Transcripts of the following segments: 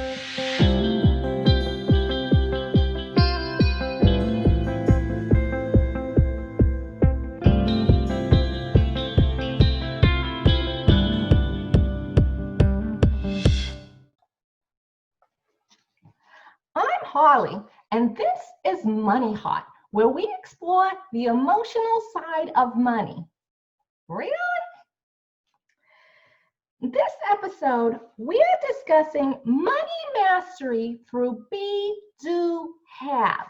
I'm Holly, and this is MoneyHeart, where we explore the emotional side of money. Right on. This episode, we are discussing money mastery through Be, Do, Have.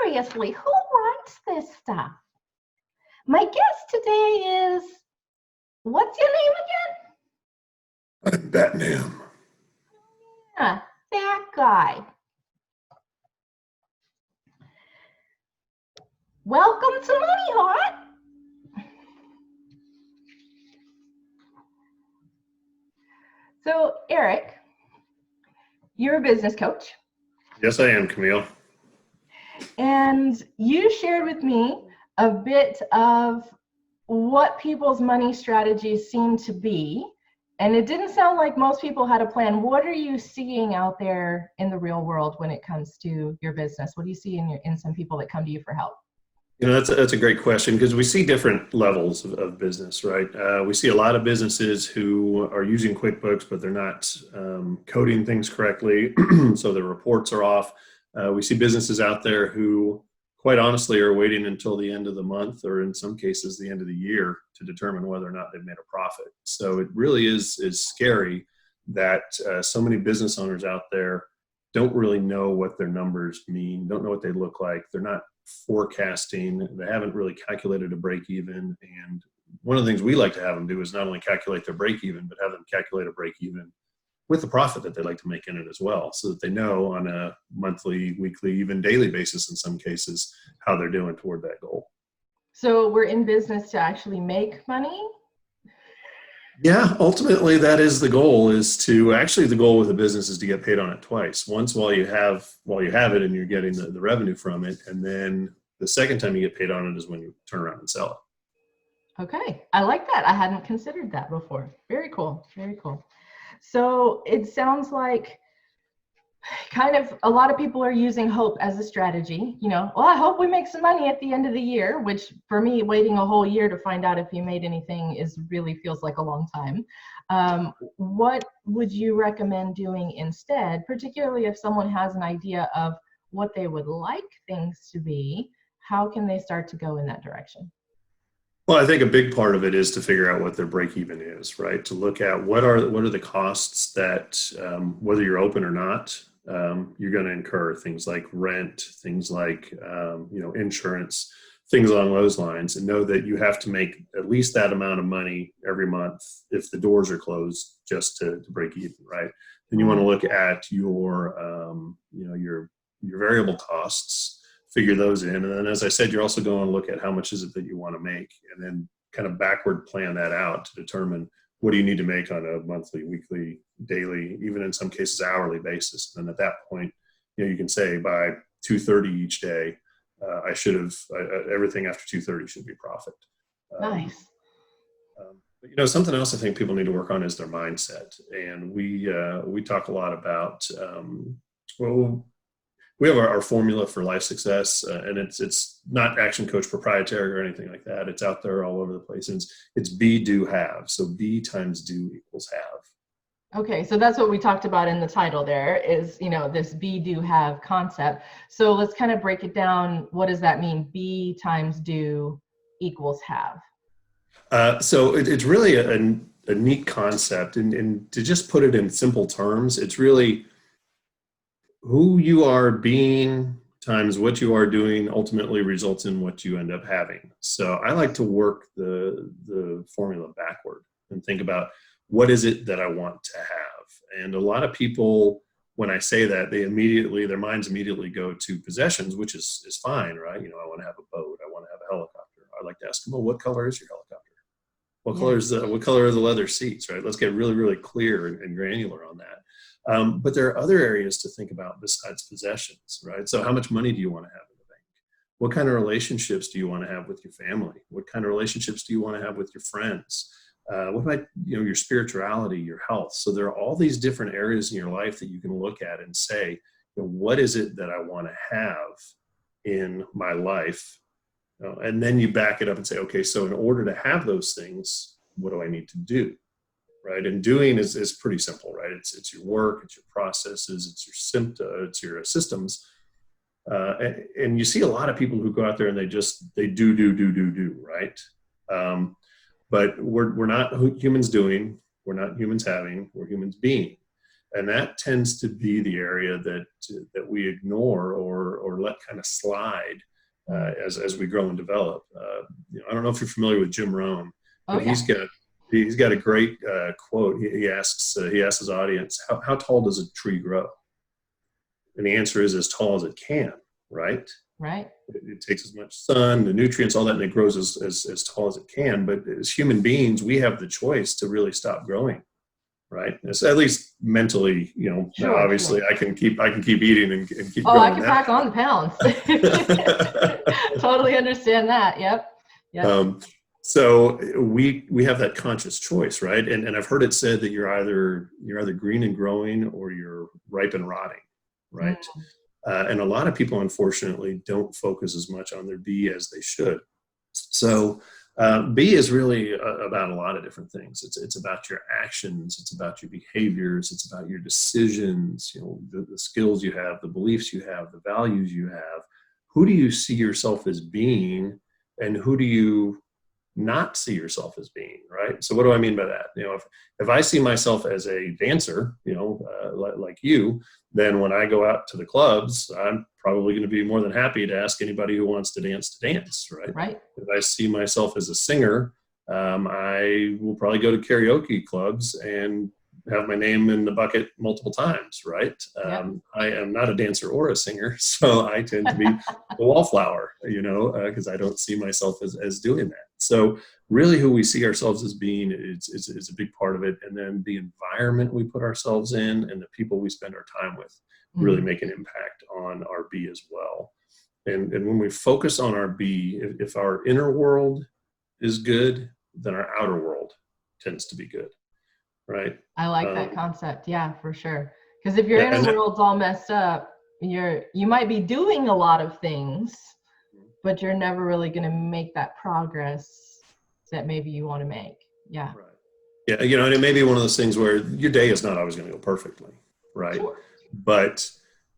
Seriously, who writes this stuff? My guest today is, what's your name again? I'm that Knam. Yeah, that guy. Welcome to MoneyHeart. So, Eric, you're a business coach. Yes, I am, Camille. And you shared with me a bit of what people's money strategies seem to be. And it didn't sound like most people had a plan. What are you seeing out there in the real world when it comes to your business? What do you see in some people that come to you for help? You know, that's a great question, because we see different levels of business, right? We see a lot of businesses who are using QuickBooks, but they're not coding things correctly, so the reports are off. We see businesses out there who, quite honestly, are waiting until the end of the month, or in some cases, the end of the year, to determine whether or not they've made a profit. So it really is scary that so many business owners out there don't really know what their numbers mean, don't know what they look like. They're not forecasting. They haven't really calculated a break even. And one of the things we like to have them do is not only calculate their break even, but have them calculate a break even with the profit that they'd like to make in it as well, so that they know on a monthly, weekly, even daily basis in some cases how they're doing toward that goal. So we're in business to actually make money? Yeah, ultimately that is the goal. The goal with a business is to get paid on it twice. Once while you have it and you're getting the revenue from it, and then the second time you get paid on it is when you turn around and sell it. Okay, I like that. I hadn't considered that before. Very cool, very cool. So it sounds like kind of a lot of people are using hope as a strategy. Well, I hope we make some money at the end of the year, which for me, waiting a whole year to find out if you made anything really feels like a long time. What would you recommend doing instead, particularly if someone has an idea of what they would like things to be? How can they start to go in that direction? Well, I think a big part of it is to figure out what their break even is, right? To look at what are the costs that, whether you're open or not, you're going to incur. Things like rent, things like insurance, things along those lines, and know that you have to make at least that amount of money every month if the doors are closed, just to break even, right? Then you want to look at your variable costs, figure those in. And then, as I said, you're also going to look at how much is it that you want to make, and then kind of backward plan that out to determine what do you need to make on a monthly, weekly, daily, even in some cases hourly basis. And at that point, you can say by 2:30 each day, I should have everything after 2:30 should be profit. Nice. But something else I think people need to work on is their mindset. And we talk a lot about we have our formula for life success, and it's not Action Coach proprietary or anything like that. It's out there all over the place. And it's be, do, have. So be times do equals have. Okay, so that's what we talked about in the title there is, this be, do, have concept. So let's kind of break it down. What does that mean? Be times do equals have. So it's really a neat concept. And to just put it in simple terms, it's really who you are being times what you are doing ultimately results in what you end up having. So I like to work the formula backward and think about what is it that I want to have. And a lot of people, when I say that, their minds immediately go to possessions, which is fine, right? I want to have a boat. I want to have a helicopter. I like to ask them, well, what color is your helicopter? What color are the leather seats, right? Let's get really, really clear and granular on that. But there are other areas to think about besides possessions, right? So how much money do you want to have in the bank? What kind of relationships do you want to have with your family? What kind of relationships do you want to have with your friends? What about, your spirituality, your health? So there are all these different areas in your life that you can look at and say, what is it that I want to have in my life? And then you back it up and say, okay, so in order to have those things, what do I need to do? Right. And doing is pretty simple, right? It's your work, it's your processes, it's your it's your systems. And you see a lot of people who go out there and they do, right? But we're not humans doing, we're not humans having, we're humans being. And that tends to be the area that we ignore or let kind of slide as we grow and develop. I don't know if you're familiar with Jim Rohn, but he's got a great quote. He asks his audience, how tall does a tree grow? And the answer is as tall as it can, right? Right. It takes as much sun, the nutrients, all that, and it grows as tall as it can. But as human beings, we have the choice to really stop growing, right? It's at least mentally, Sure, obviously sure. I can keep eating and keep Oh, growing. I can pack on the pounds. Totally understand that. Yep. So we have that conscious choice, right? And I've heard it said that you're either green and growing or you're ripe and rotting, right? And a lot of people, unfortunately, don't focus as much on their B as they should. So B is really about a lot of different things. It's about your actions. It's about your behaviors. It's about your decisions, the skills you have, the beliefs you have, the values you have. Who do you see yourself as being, and who do you not see yourself as being, right? So what do I mean by that? If I see myself as a dancer, like you, then when I go out to the clubs, I'm probably going to be more than happy to ask anybody who wants to dance, right? Right. If I see myself as a singer, I will probably go to karaoke clubs and have my name in the bucket multiple times, right? I am not a dancer or a singer, so I tend to be a wallflower, because I don't see myself as doing that. So really who we see ourselves as being is a big part of it. And then the environment we put ourselves in and the people we spend our time with really make an impact on our B as well. And when we focus on our B, if our inner world is good, then our outer world tends to be good. Right. I like that concept. Yeah, for sure. Because if your inner world's all messed up, you might be doing a lot of things, but you're never really going to make that progress that maybe you want to make. Yeah. Right. Yeah. And it may be one of those things where your day is not always going to go perfectly. Right. Sure. But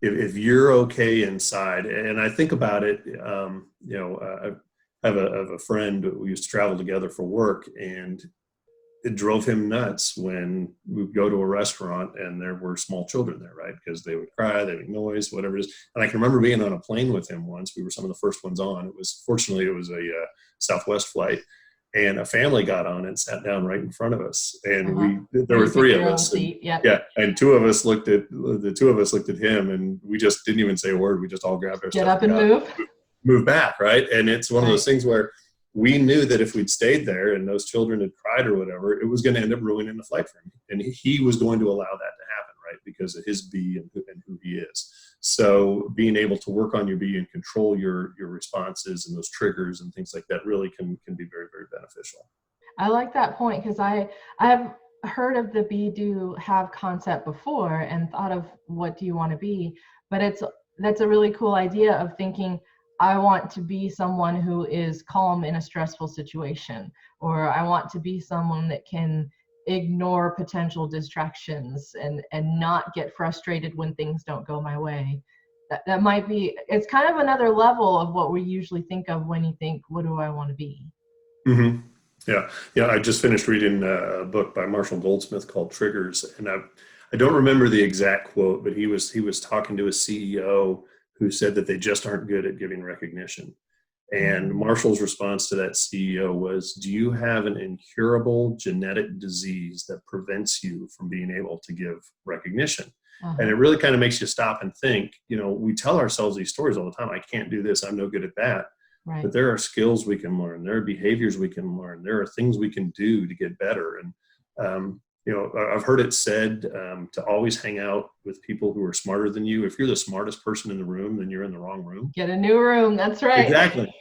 if you're okay inside, and I think about it, I have a friend who used to travel together for work, and it drove him nuts when we would go to a restaurant and there were small children there, right? Because they would cry, they would make noise, whatever it is. And I can remember being on a plane with him once. We were some of the first ones on. Fortunately, it was a Southwest flight, and a family got on and sat down right in front of us. And there were three of us. And, and the two of us looked at him, and we just didn't even say a word. We just all grabbed our Get stuff up and move back, right? And it's one of those things where we knew that if we'd stayed there and those children had cried or whatever, it was going to end up ruining the flight for him. And he was going to allow that to happen, right? Because of his B and who he is. So being able to work on your B and control your responses and those triggers and things like that really can be very, very beneficial. I like that point, because I have heard of the be, do, have concept before and thought of what do you want to be, but that's a really cool idea of thinking, I want to be someone who is calm in a stressful situation, or I want to be someone that can ignore potential distractions and not get frustrated when things don't go my way. That might be, it's kind of another level of what we usually think of when you think, what do I want to be? Mm-hmm. Yeah. I just finished reading a book by Marshall Goldsmith called Triggers, and I don't remember the exact quote, but he was talking to a CEO who said that they just aren't good at giving recognition. And Marshall's response to that CEO was, do you have an incurable genetic disease that prevents you from being able to give recognition? And it really kind of makes you stop and think, we tell ourselves these stories all the time. I can't do this. I'm no good at that. Right. But there are skills we can learn. There are behaviors we can learn. There are things we can do to get better. And I've heard it said to always hang out with people who are smarter than you. If you're the smartest person in the room, then you're in the wrong room. Get a new room. That's right. Exactly.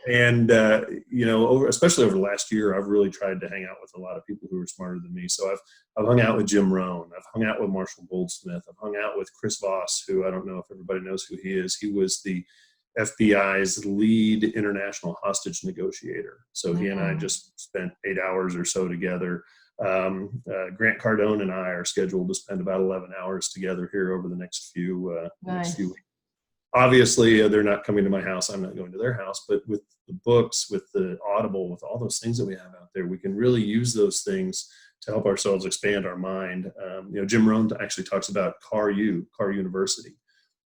And, especially over the last year, I've really tried to hang out with a lot of people who are smarter than me. So I've hung out with Jim Rohn. I've hung out with Marshall Goldsmith. I've hung out with Chris Voss, who I don't know if everybody knows who he is. He was the FBI's lead international hostage negotiator. So he and I just spent 8 hours or so together. Grant Cardone and I are scheduled to spend about 11 hours together here over the next few weeks. Obviously, they're not coming to my house. I'm not going to their house. But with the books, with the Audible, with all those things that we have out there, we can really use those things to help ourselves expand our mind. Jim Rohn actually talks about Car University.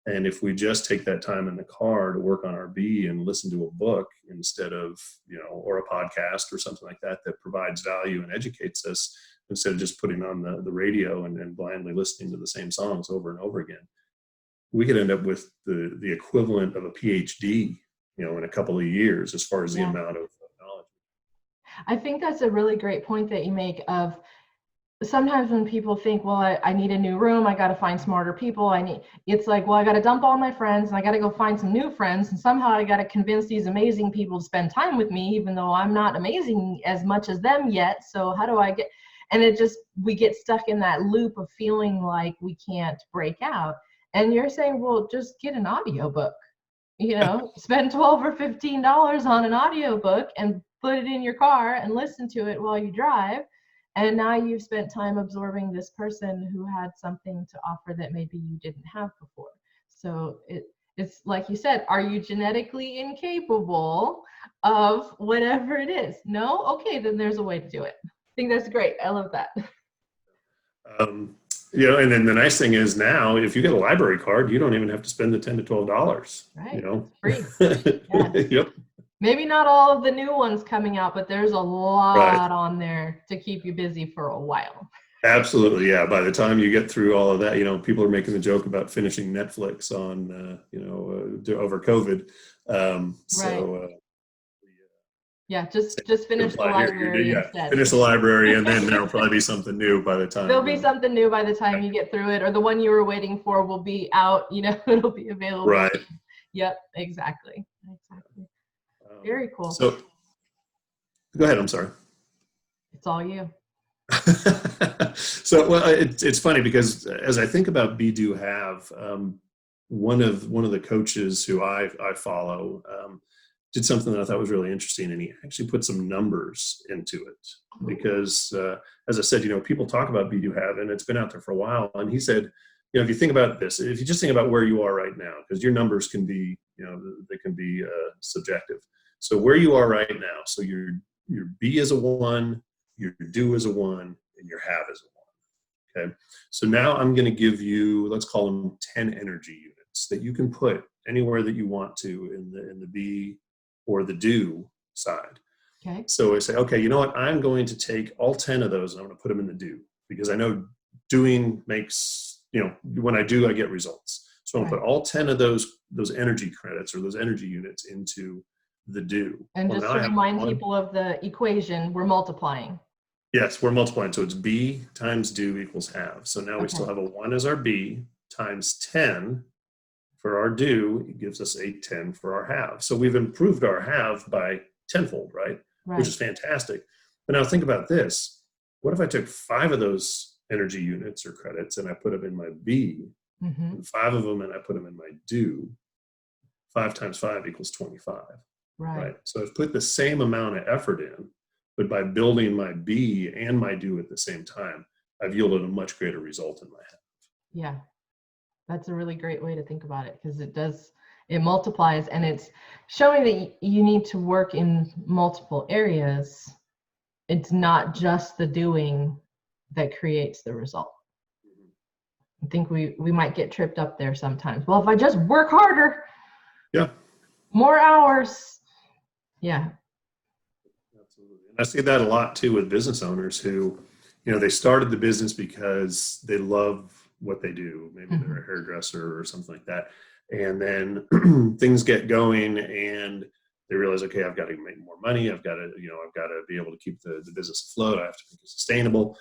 And if we just take that time in the car to work on our B and listen to a book instead of, or a podcast or something like that, that provides value and educates us, instead of just putting on the radio and blindly listening to the same songs over and over again, we could end up with the equivalent of a PhD, in a couple of years, as far as the amount of knowledge. I think that's a really great point that you make of, sometimes when people think, well, I need a new room, I got to find smarter people. It's like, well, I got to dump all my friends and I got to go find some new friends. And somehow I got to convince these amazing people to spend time with me, even though I'm not amazing as much as them yet. So how do I get, and we get stuck in that loop of feeling like we can't break out. And you're saying, well, just get an audiobook, spend $12 or $15 on an audiobook and put it in your car and listen to it while you drive. And now you've spent time absorbing this person who had something to offer that maybe you didn't have before. So it's like you said, are you genetically incapable of whatever it is? No? Okay, then there's a way to do it. I think that's great. I love that. And then the nice thing is now, if you get a library card, you don't even have to spend the $10 to $12. Right. It's free. Yeah. Yep. Maybe not all of the new ones coming out, but there's a lot on there to keep you busy for a while. Absolutely. Yeah. By the time you get through all of that, people are making the joke about finishing Netflix on, over COVID. Just finish the library instead. Finish the library, and then there'll probably be something new by the time. There'll be something new by the time you get through it, or the one you were waiting for will be out, it'll be available. Right. Yep, exactly. Very cool. So go ahead. I'm sorry. It's all you. So, well, it's funny because as I think about Be Do Have, one of the coaches who I follow did something that I thought was really interesting, and he actually put some numbers into it because, as I said, people talk about Be Do Have, and it's been out there for a while. And he said, if you think about this, if you just think about where you are right now, because your numbers can be, they can be subjective. So where you are right now, so your B is a 1, your Do is a 1, and your Have is a 1. Okay. So now I'm going to give you, let's call them 10 energy units that you can put anywhere that you want to in the B or the Do side. Okay. So I say, okay, you know what? I'm going to take all 10 of those and I'm going to put them in the Do, because I know doing makes, when I do, I get results. So I'm going to put all 10 of those energy credits or those energy units into the Do. And just to remind people of the equation, we're multiplying. Yes, we're multiplying. So it's B times Do equals Have. So now we still have a 1 as our B times 10 for our Do. It gives us a 10 for our Have. So we've improved our Have by tenfold, right? Which is fantastic. But now think about this. What if I took 5 of those energy units or credits and I put them in my B, and 5 of them and I put them in my Do? 5 times 5 equals 25. Right. So I've put the same amount of effort in, but by building my B and my Do at the same time, I've yielded a much greater result in my Have. Yeah, that's a really great way to think about it, because it multiplies, and it's showing that you need to work in multiple areas. It's not just the doing that creates the result. I think we might get tripped up there sometimes. Well, if I just work harder, more hours. Yeah. Absolutely. And I see that a lot too with business owners who, they started the business because they love what they do. Maybe they're a hairdresser or something like that. And then things get going and they realize, okay, I've got to make more money. I've got to be able to keep the business afloat. I have to make it sustainable.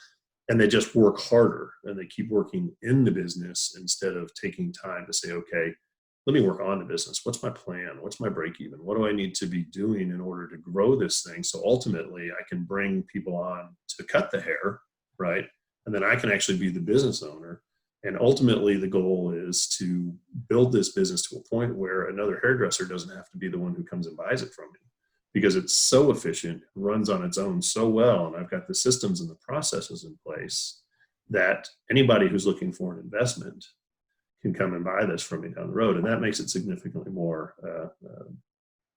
and they just work harder and they keep working in the business instead of taking time to say, okay, let me work on the business. What's my plan? What's my break even? What do I need to be doing in order to grow this thing? So ultimately I can bring people on to cut the hair, right? And then I can actually be the business owner. And ultimately the goal is to build this business to a point where another hairdresser doesn't have to be the one who comes and buys it from me, because it's so efficient, runs on its own so well. And I've got the systems and the processes in place that anybody who's looking for an investment can come and buy this from me down the road. And that makes it significantly more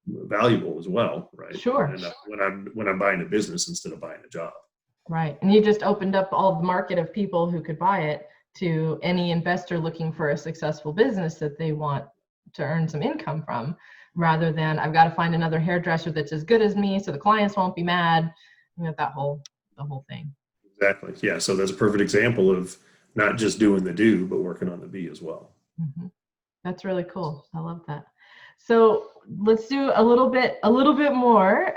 valuable as well, right? Sure. When I'm buying a business instead of buying a job. Right. And you just opened up all the market of people who could buy it to any investor looking for a successful business that they want to earn some income from, rather than I've got to find another hairdresser that's as good as me so the clients won't be mad. You know, the whole thing. Exactly. Yeah. So that's a perfect example of not just doing the do, but working on the be as well. Mm-hmm. That's really cool. I love that. So let's do a little bit more.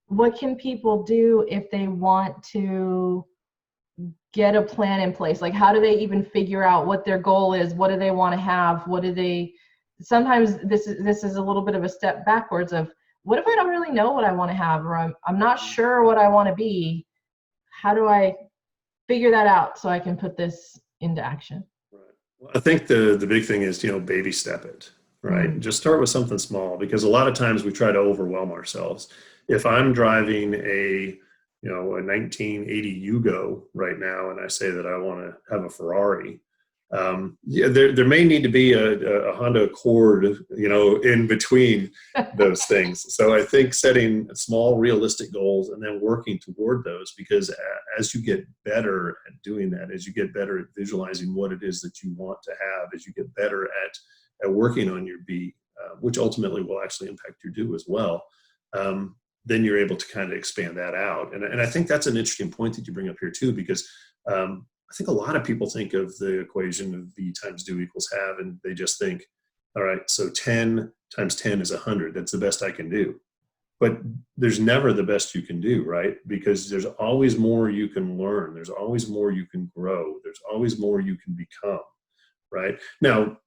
What can people do if they want to get a plan in place? Like, how do they even figure out what their goal is? What do they want to have? Sometimes this is a little bit of a step backwards of, what if I don't really know what I want to have, or I'm not sure what I want to be? How do I figure that out so I can put this into action? Right. Well, I think the big thing is, baby step it, right? Mm. Just start with something small, because a lot of times we try to overwhelm ourselves. If I'm driving a 1980 Yugo right now, and I say that I want to have a Ferrari, there may need to be a Honda Accord, in between those things. So I think setting small, realistic goals and then working toward those, because as you get better at doing that, as you get better at visualizing what it is that you want to have, as you get better at working on your be, which ultimately will actually impact your do as well, then you're able to kind of expand that out. And I think that's an interesting point that you bring up here too, because I think a lot of people think of the equation of B times do equals have, and they just think, all right, so 10 times 10 is 100. That's the best I can do. But there's never the best you can do, right? Because there's always more you can learn. There's always more you can grow. There's always more you can become, right? Now,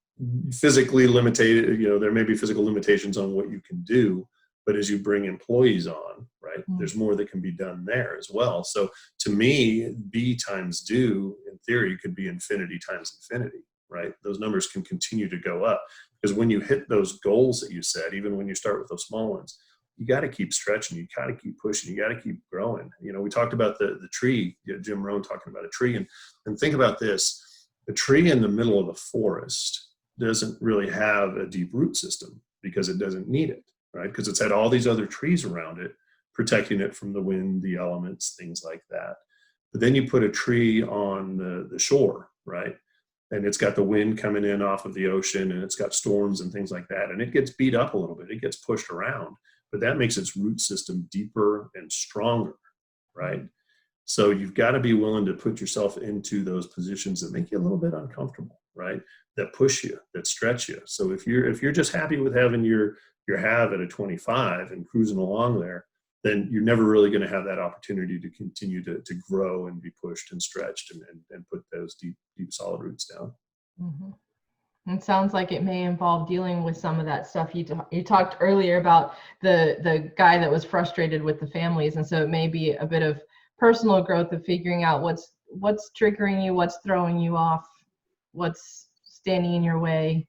physically limited, there may be physical limitations on what you can do, but as you bring employees on, right, there's more that can be done there as well. So to me, B times do, in theory, could be infinity times infinity, right? Those numbers can continue to go up, because when you hit those goals that you set, even when you start with those small ones, you got to keep stretching, you got to keep pushing, you got to keep growing. We talked about the tree, Jim Rohn talking about a tree, and think about this. The tree in the middle of a forest doesn't really have a deep root system because it doesn't need it, right? Because it's had all these other trees around it, protecting it from the wind, the elements, things like that. But then you put a tree on the shore, right? And it's got the wind coming in off of the ocean, and it's got storms and things like that. And it gets beat up a little bit. It gets pushed around, but that makes its root system deeper and stronger, right? So you've got to be willing to put yourself into those positions that make you a little bit uncomfortable, right? That push you, that stretch you. So if you're just happy with having your have at a 25 and cruising along there, then you're never really going to have that opportunity to continue to grow and be pushed and stretched and put those deep solid roots down. Mm-hmm. It sounds like it may involve dealing with some of that stuff. You talked earlier about the guy that was frustrated with the families, and so it may be a bit of personal growth of figuring out what's triggering you, what's throwing you off, what's standing in your way.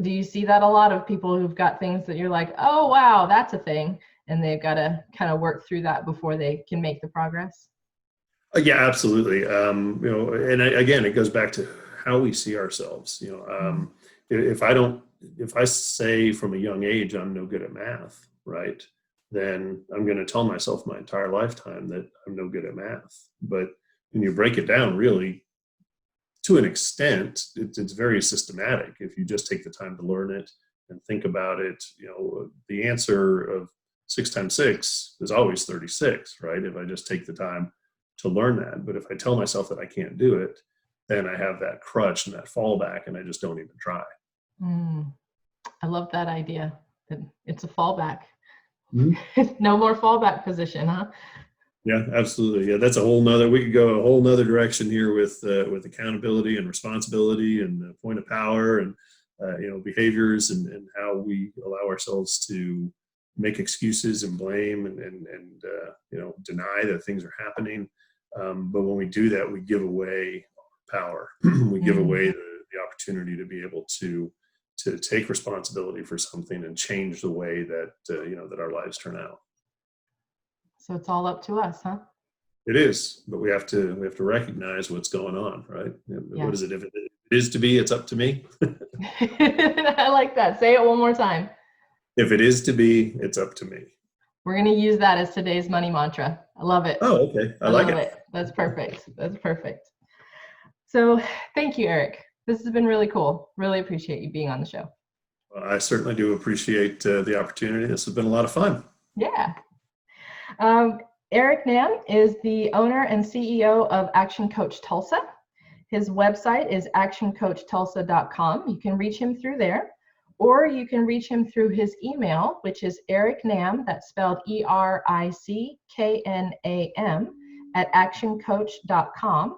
Do you see that a lot of people who've got things that you're like, oh, wow, that's a thing, and they've got to kind of work through that before they can make the progress? Yeah, absolutely. And again, it goes back to how we see ourselves. If I say from a young age I'm no good at math, right, then I'm going to tell myself my entire lifetime that I'm no good at math. But when you break it down, really, to an extent, it's very systematic. If you just take the time to learn it and think about it, the answer of 6 times 6 is always 36, right? If I just take the time to learn that. But if I tell myself that I can't do it, then I have that crutch and that fallback, and I just don't even try. I love that idea. It's a fallback. Mm-hmm. No more fallback position, huh? Yeah, absolutely. Yeah, that's a whole nother. We could go a whole nother direction here with accountability and responsibility and the point of power and behaviors and how we allow ourselves to make excuses and blame and deny that things are happening. But when we do that, we give away power. We give Mm. away the opportunity to be able to take responsibility for something and change the way that that our lives turn out. So it's all up to us, huh? It is, but we have to recognize what's going on, right? Yeah. What is it? If it is to be, it's up to me. I like that. Say it one more time. If it is to be, it's up to me. We're going to use that as today's money mantra. I love it. Oh, okay. I I like love it. it. That's perfect. That's perfect. So thank you, Eric. This has been really cool. Really appreciate you being on the show. Well, I certainly do appreciate the opportunity. This has been a lot of fun. Yeah. Um, Eric Knam is the owner and CEO of Action Coach Tulsa. His website is actioncoachtulsa.com. You can reach him through there, or you can reach him through his email, which is Eric Knam, that's spelled ERICKNAM, at actioncoach.com.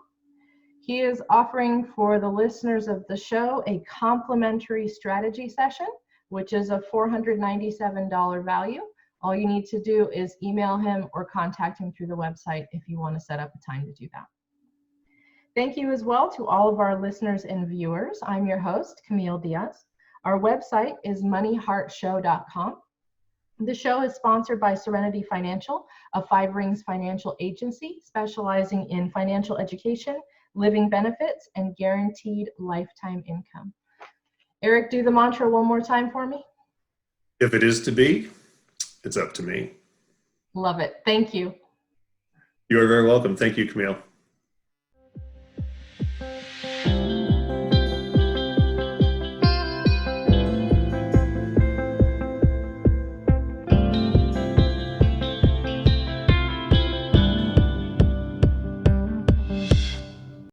He is offering for the listeners of the show a complimentary strategy session, which is a $497 value. All you need to do is email him or contact him through the website if you want to set up a time to do that. Thank you as well to all of our listeners and viewers. I'm your host, Camille Diaz. Our website is MoneyHeartShow.com. The show is sponsored by Serenity Financial, a Five Rings financial agency specializing in financial education, living benefits, and guaranteed lifetime income. Eric, do the mantra one more time for me. If it is to be, it's up to me. Love it. Thank you. You are very welcome. Thank you, Camille.